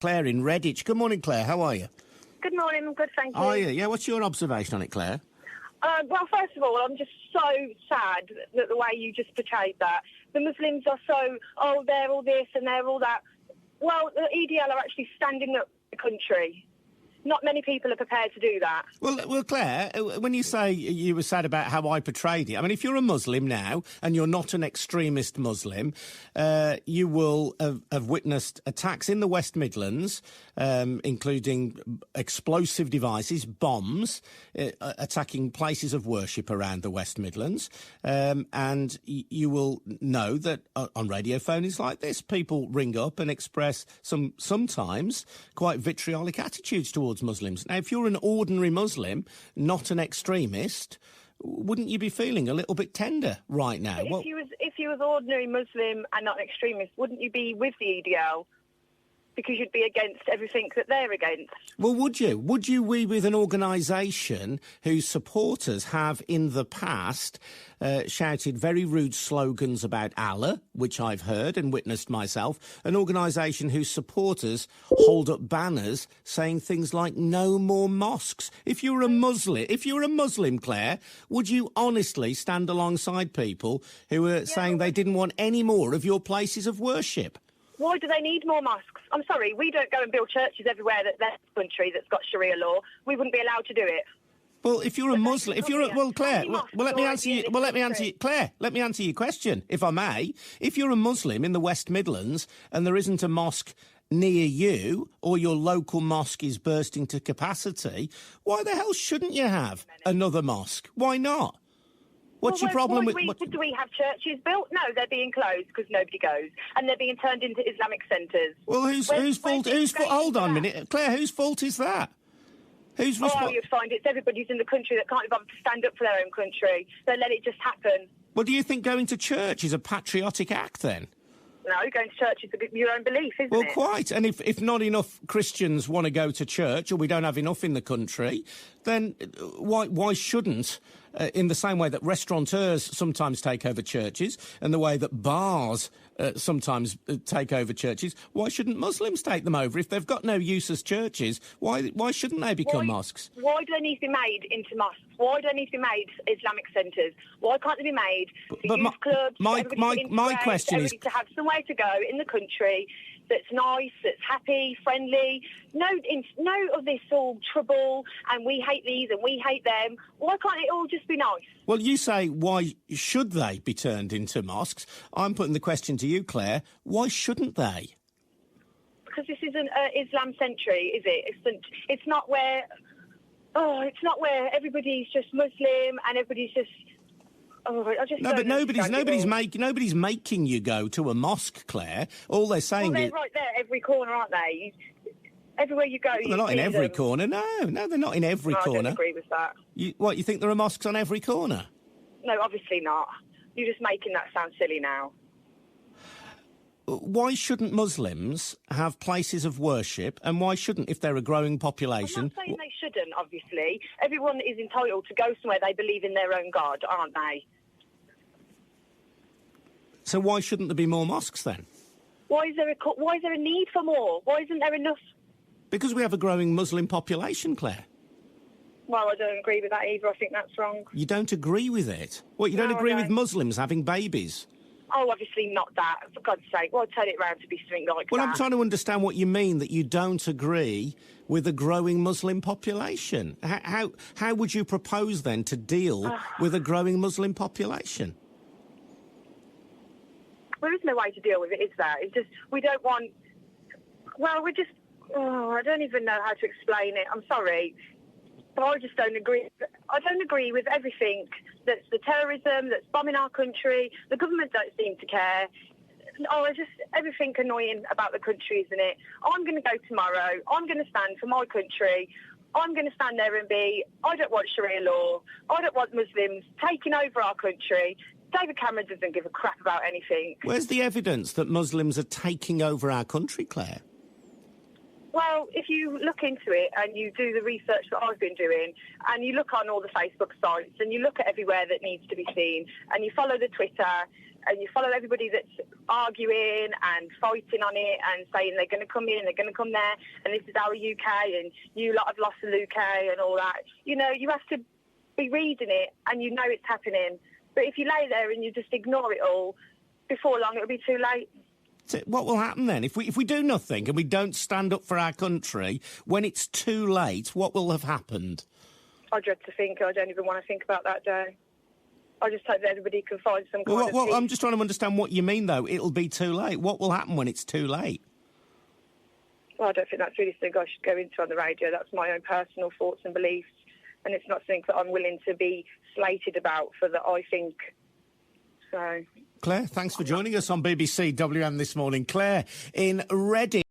Claire in Redditch. Good morning, Claire. How are you? Good morning. I'm good, thank you. Are you? Yeah, what's your observation on it, Claire? Well, first of all, I'm just so sad that the way you just portrayed that. The Muslims are so, they're all this and they're all that. Well, the EDL are actually standing up for the country. Not many people are prepared to do that. Well, Claire, when you say you were sad about how I portrayed it, I mean, if you're a Muslim now and you're not an extremist Muslim, you will have witnessed attacks in the West Midlands, including explosive devices, bombs, attacking places of worship around the West Midlands. And you will know that on radio phones like this, people ring up and express sometimes quite vitriolic attitudes towards Muslims. Now, if you're an ordinary Muslim, not an extremist, wouldn't you be feeling a little bit tender right now? If you was ordinary Muslim and not an extremist, wouldn't you be with the EDL? Because you'd be against everything that they're against. Well, would you? Would you be with an organisation whose supporters have in the past shouted very rude slogans about Allah, which I've heard and witnessed myself, an organisation whose supporters hold up banners saying things like "No more mosques"? If you're a Muslim, Claire, would you honestly stand alongside people who are saying they didn't want any more of your places of worship? Why do they need more mosques? I'm sorry, we don't go and build churches everywhere that's a country that's got Sharia law. We wouldn't be allowed to do it. Well, if you're a Muslim, Claire, let me answer you. Claire, let me answer your question, if I may. If you're a Muslim in the West Midlands and there isn't a mosque near you, or your local mosque is bursting to capacity, why the hell shouldn't you have another mosque? Why not? What's your problem with... Do we have churches built? No, they're being closed because nobody goes. And they're being turned into Islamic centres. Well, whose fault... Hold on a minute. Claire, whose fault is that? Who's responsible? You'd find it's everybody's in the country that can't be bothered to stand up for their own country. They let it just happen. Well, do you think going to church is a patriotic act, then? No, going to church is your own belief, isn't it? Well, quite. And if not enough Christians want to go to church, or we don't have enough in the country, then why shouldn't, in the same way that restaurateurs sometimes take over churches and the way that bars sometimes take over churches, why shouldn't Muslims take them over? If they've got no use as churches, why shouldn't they become mosques? Why do they need to be made into mosques? Why do they need to be made Islamic centres? Why can't they be made for youth clubs? My question is... to have somewhere to go in the country that's nice, that's happy, friendly. No of this all trouble and we hate these and we hate them. Why can't it all just be nice? Well, you say, why should they be turned into mosques? I'm putting the question to you, Claire. Why shouldn't they? Because this isn't Islam century, is it? It's not where everybody's just Muslim and everybody's just... but nobody's making you go to a mosque, Claire. All they're saying they're right there, every corner, aren't they? Everywhere you go, they're not in every corner. No, they're not in every corner. I don't agree with that. You think there are mosques on every corner? No, obviously not. You're just making that sound silly now. Why shouldn't Muslims have places of worship, and why shouldn't, if they're a growing population... I'm not saying they shouldn't, obviously. Everyone is entitled to go somewhere they believe in their own God, aren't they? So why shouldn't there be more mosques, then? Why is there a need for more? Why isn't there enough? Because we have a growing Muslim population, Claire. Well, I don't agree with that either. I think that's wrong. You don't agree with it? What, you don't agree with Muslims having babies? Oh, obviously not that. For God's sake, well, turn it round to be something like that. Well, I'm trying to understand what you mean, that you don't agree with a growing Muslim population. How would you propose, then, to deal with a growing Muslim population? There is no way to deal with it, is there? It's just, we don't want... Well, we're just... Oh, I don't even know how to explain it. I'm sorry. But I just don't agree. I don't agree with everything that's the terrorism, that's bombing our country. The government don't seem to care. Oh, it's just everything annoying about the country, isn't it? I'm going to go tomorrow. I'm going to stand for my country. I'm going to stand there and I don't want Sharia law. I don't want Muslims taking over our country. David Cameron doesn't give a crap about anything. Where's the evidence that Muslims are taking over our country, Claire? Well, if you look into it and you do the research that I've been doing and you look on all the Facebook sites and you look at everywhere that needs to be seen and you follow the Twitter and you follow everybody that's arguing and fighting on it and saying they're going to come in, they're going to come there, and this is our UK, and you lot have lost the UK and all that. You know, you have to be reading it, and you know it's happening. But if you lay there and you just ignore it all, before long it'll be too late. So what will happen then? If we do nothing and we don't stand up for our country, when it's too late, what will have happened? I dread to think. I don't even want to think about that day. I just hope that everybody can find some kind of peace. I'm just trying to understand what you mean, though. It'll be too late. What will happen when it's too late? Well, I don't think that's really something I should go into on the radio. That's my own personal thoughts and beliefs, and it's not something that I'm willing to be slated about for that I think. So, Claire, thanks for joining us on BBC WM this morning. Claire in Redditch.